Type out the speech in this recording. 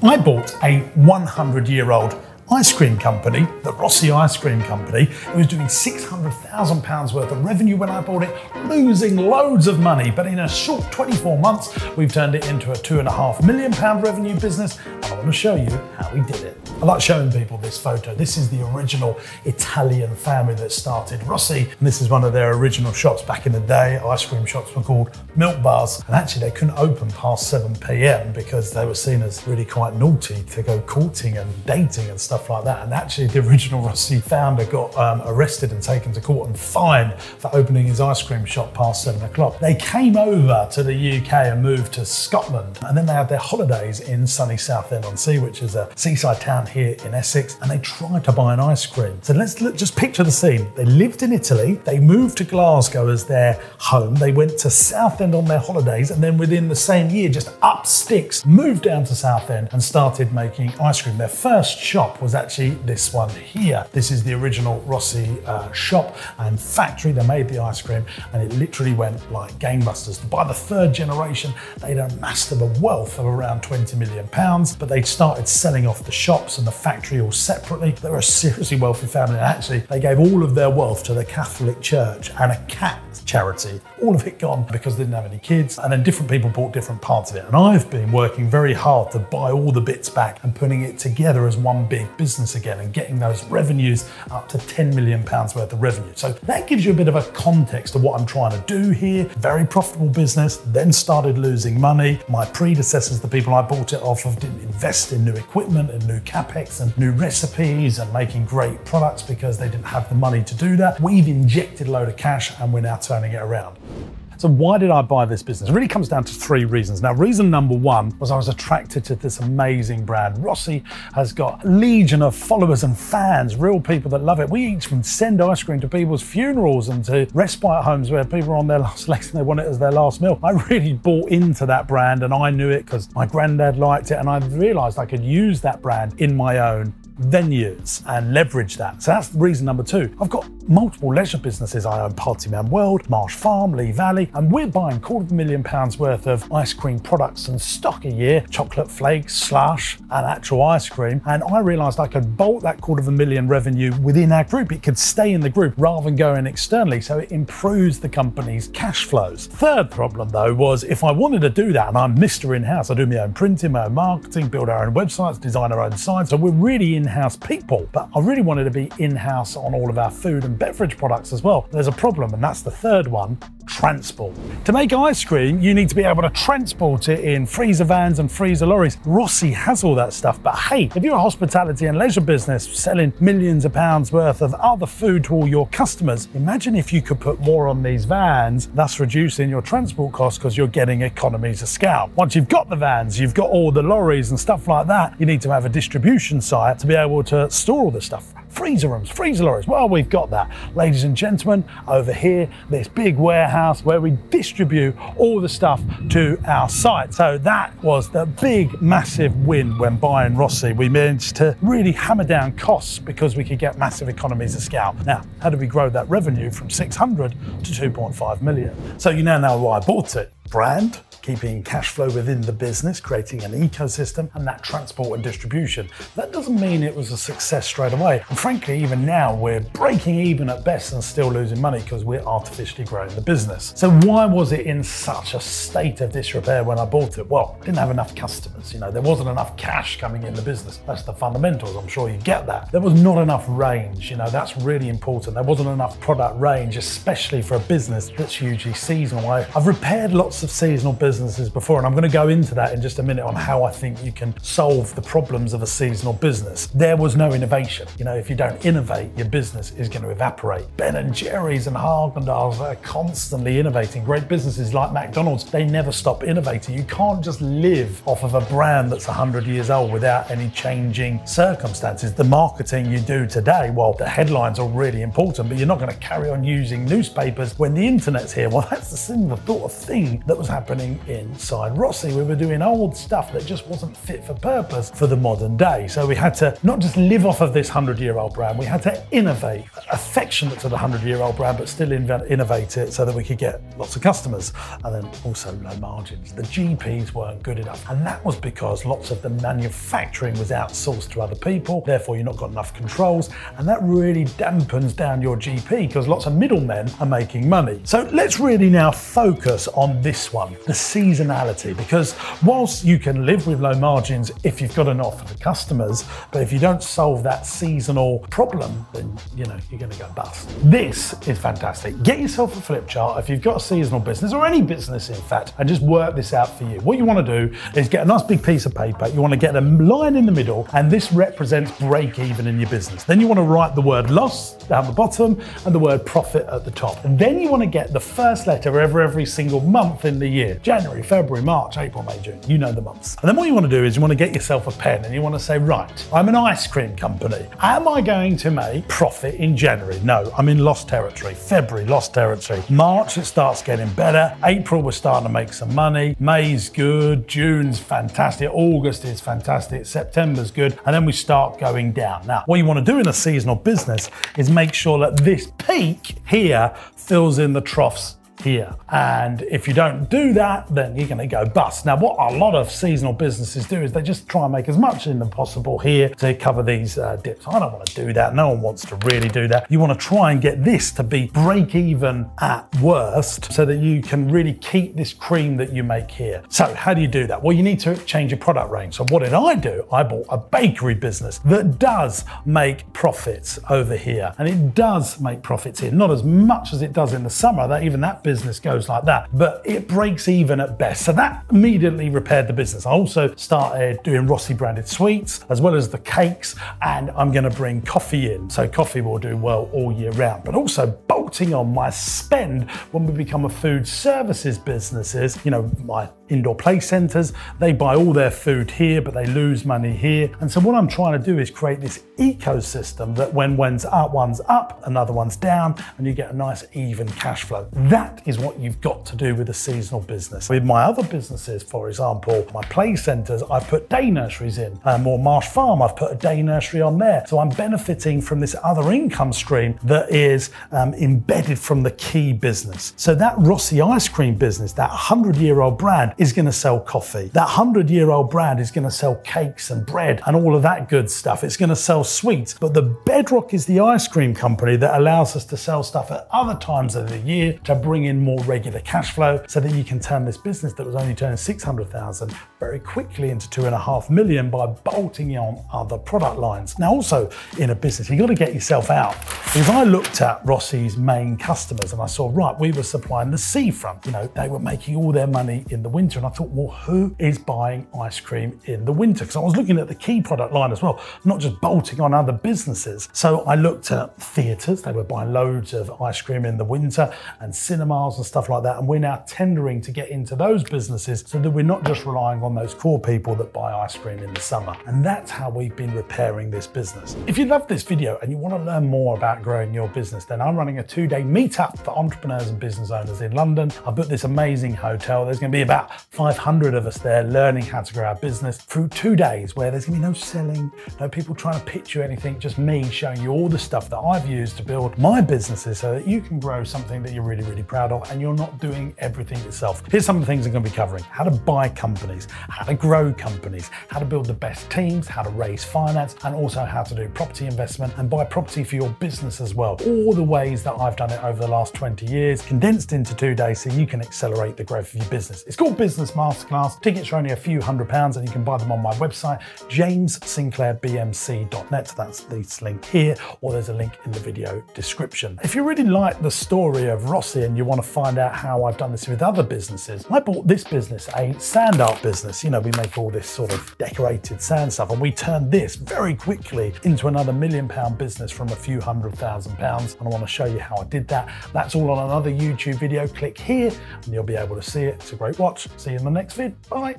I bought a 100-year-old ice cream company, the Rossi Ice Cream company. It was doing £600,000 worth of revenue when I bought it, losing loads of money. But in a short 24 months, we've turned it into a £2.5 million revenue business. And I want to show you how we did it. I like showing people this photo. This is the original Italian family that started Rossi. And this is one of their original shops. Back in the day, ice cream shops were called milk bars. And actually they couldn't open past 7 p.m. because they were seen as really quite naughty to go courting and dating and stuff like that. And actually the original Rossi founder got arrested and taken to court and fined for opening his ice cream shop past 7 o'clock. They came over to the UK and moved to Scotland, and then they had their holidays in sunny Southend-on-Sea, which is a seaside town here in Essex, and they tried to buy an ice cream. So let's just picture the scene. They lived in Italy, they moved to Glasgow as their home, they went to Southend on their holidays, and then within the same year, just up sticks, moved down to Southend and started making ice cream. Their first shop was actually this one here. This is the original Rossi shop and factory. They made the ice cream and it literally went like gangbusters. By the third generation, they'd amassed a wealth of around £20 million, but they'd started selling off the shops and the factory all separately. They were a seriously wealthy family, and actually they gave all of their wealth to the Catholic Church and a cat charity. All of it gone because they didn't have any kids, and then different people bought different parts of it. And I've been working very hard to buy all the bits back and putting it together as one big business again and getting those revenues up to £10 million worth of revenue. So that gives you a bit of a context of what I'm trying to do here. Very profitable business, then started losing money. My predecessors, the people I bought it off of, didn't invest in new equipment and new capex and new recipes and making great products because they didn't have the money to do that. We've injected a load of cash and we're now turning it around. So why did I buy this business? It really comes down to 3 reasons. Now, reason number 1 was I was attracted to this amazing brand. Rossi has got a legion of followers and fans, real people that love it. We each from send ice cream to people's funerals and to respite homes where people are on their last legs and they want it as their last meal. I really bought into that brand and I knew it because my granddad liked it, and I realized I could use that brand in my own venues and leverage that. So that's reason number 2. I've got multiple leisure businesses. I own Partyman World, Marsh Farm, Lee Valley, and we're buying £250,000 worth of ice cream products and stock a year, chocolate flakes, slush, and actual ice cream. And I realized I could bolt that £250,000 revenue within our group. It could stay in the group rather than going externally, so it improves the company's cash flows. Third problem though was if I wanted to do that, and I'm Mr. In-house, I do my own printing, my own marketing, build our own websites, design our own sites, so we're really in-house people, but I really wanted to be in-house on all of our food and beverage products as well. There's a problem, and that's the third one: transport. To make ice cream, you need to be able to transport it in freezer vans and freezer lorries. Rossi has all that stuff, but hey, if you're a hospitality and leisure business selling millions of pounds worth of other food to all your customers, imagine if you could put more on these vans, thus reducing your transport costs because you're getting economies of scale. Once you've got the vans, you've got all the lorries and stuff like that, you need to have a distribution site to be able to store all this stuff. Freezer rooms, freezer lorries, well, we've got that. Ladies and gentlemen, over here, this big warehouse where we distribute all the stuff to our site. So that was the big, massive win when buying Rossi. We managed to really hammer down costs because we could get massive economies of scale. Now, how did we grow that revenue from 600 to 2.5 million? So you now know why I bought it. Brand, keeping cash flow within the business, creating an ecosystem, and that transport and distribution. That doesn't mean it was a success straight away. And frankly, even now, we're breaking even at best and still losing money because we're artificially growing the business. So why was it in such a state of disrepair when I bought it? Well, I didn't have enough customers. You know, there wasn't enough cash coming in the business. That's the fundamentals. I'm sure you get that. There was not enough range. You know, that's really important. There wasn't enough product range, especially for a business that's hugely seasonal. I've repaired lots of seasonal businesses before, and I'm going to go into that in just a minute on how I think you can solve the problems of a seasonal business. There was no innovation. You know, if you don't innovate, your business is going to evaporate. Ben & Jerry's and Haagen-Dazs are constantly innovating. Great businesses like McDonald's, they never stop innovating. You can't just live off of a brand that's 100 years old without any changing circumstances. The marketing you do today, well, the headlines are really important, but you're not going to carry on using newspapers when the internet's here. Well, that's the similar sort of thing that was happening inside Rossi. We were doing old stuff that just wasn't fit for purpose for the modern day. So we had to not just live off of this 100-year-old brand, we had to innovate, affectionate to the 100-year-old brand, but still innovate it so that we could get lots of customers, and then also low margins. The GPs weren't good enough, and that was because lots of the manufacturing was outsourced to other people. Therefore, you've not got enough controls, and that really dampens down your GP because lots of middlemen are making money. So let's really now focus on this one, the seasonality, because whilst you can live with low margins if you've got an offer to customers, but if you don't solve that seasonal problem, then you're going to go bust. This is fantastic. Get yourself a flip chart if you've got a seasonal business, or any business in fact, and just work this out for you. What you want to do is get a nice big piece of paper. You want to get a line in the middle, and this represents break even in your business. Then you want to write the word loss down the bottom and the word profit at the top. And then you want to get the first letter every single month in the year. January, February, March, April, May, June. You know the months. And then what you want to do is you want to get yourself a pen and you want to say, right, I'm an ice cream company. Am I going to make profit in January? No, I'm in lost territory. February, lost territory. March, it starts getting better. April, we're starting to make some money. May's good. June's fantastic. August is fantastic. September's good. And then we start going down. Now, what you want to do in a seasonal business is make sure that this peak here fills in the troughs here. And if you don't do that, then you're going to go bust. Now, what a lot of seasonal businesses do is they just try and make as much in them possible here to cover these dips. I don't want to do that. No one wants to really do that. You want to try and get this to be break even at worst so that you can really keep this cream that you make here. So how do you do that? Well, you need to change your product range. So what did I do? I bought a bakery business that does make profits over here. And it does make profits here. Not as much as it does in the summer. Even that business goes like that, but it breaks even at best. So that immediately repaired the business. I also started doing Rossi branded sweets as well as the cakes, and I'm going to bring coffee in. So coffee will do well all year round, but also bolting on my spend when we become a food services businesses, my indoor play centers, they buy all their food here, but they lose money here. And so what I'm trying to do is create this ecosystem that when one's up, another one's down, and you get a nice even cash flow. That is what you've got to do with a seasonal business. With my other businesses, for example, my play centers, I've put day nurseries in, or Marsh Farm, I've put a day nursery on there. So I'm benefiting from this other income stream that is embedded from the key business. So that Rossi Ice Cream business, that 100-year-old brand, is going to sell coffee. That 100-year-old brand is going to sell cakes and bread and all of that good stuff. It's going to sell sweets. But the bedrock is the ice cream company that allows us to sell stuff at other times of the year to bring in more regular cash flow so that you can turn this business that was only turning 600,000 very quickly into 2.5 million by bolting on other product lines. Now, also in a business, you've got to get yourself out. Because I looked at Rossi's main customers and I saw, right, we were supplying the seafront. They were making all their money in the winter. And I thought, well, who is buying ice cream in the winter? Because I was looking at the key product line as well, not just bolting on other businesses. So I looked at theatres. They were buying loads of ice cream in the winter, and cinemas and stuff like that. And we're now tendering to get into those businesses so that we're not just relying on those core people that buy ice cream in the summer. And that's how we've been repairing this business. If you love this video and you want to learn more about growing your business, then I'm running a 2-day meetup for entrepreneurs and business owners in London. I booked this amazing hotel. There's going to be about 500 of us there learning how to grow our business through 2 days, where there's going to be no selling, no people trying to pitch you anything, just me showing you all the stuff that I've used to build my businesses so that you can grow something that you're really, really proud of and you're not doing everything yourself. Here's some of the things I'm going to be covering: how to buy companies, how to grow companies, how to build the best teams, how to raise finance, and also how to do property investment and buy property for your business as well. All the ways that I've done it over the last 20 years, condensed into 2 days so you can accelerate the growth of your business. It's called Business Masterclass. Tickets are only a few £100 and you can buy them on my website, jamessinclairbmc.net. That's this link here, or there's a link in the video description. If you really like the story of Rossi and you want to find out how I've done this with other businesses, I bought this business, a sand art business. We make all this sort of decorated sand stuff, and we turned this very quickly into another £1 million business from a few £100,000. And I want to show you how I did that. That's all on another YouTube video. Click here and you'll be able to see it. It's a great watch. See you in the next vid. Bye.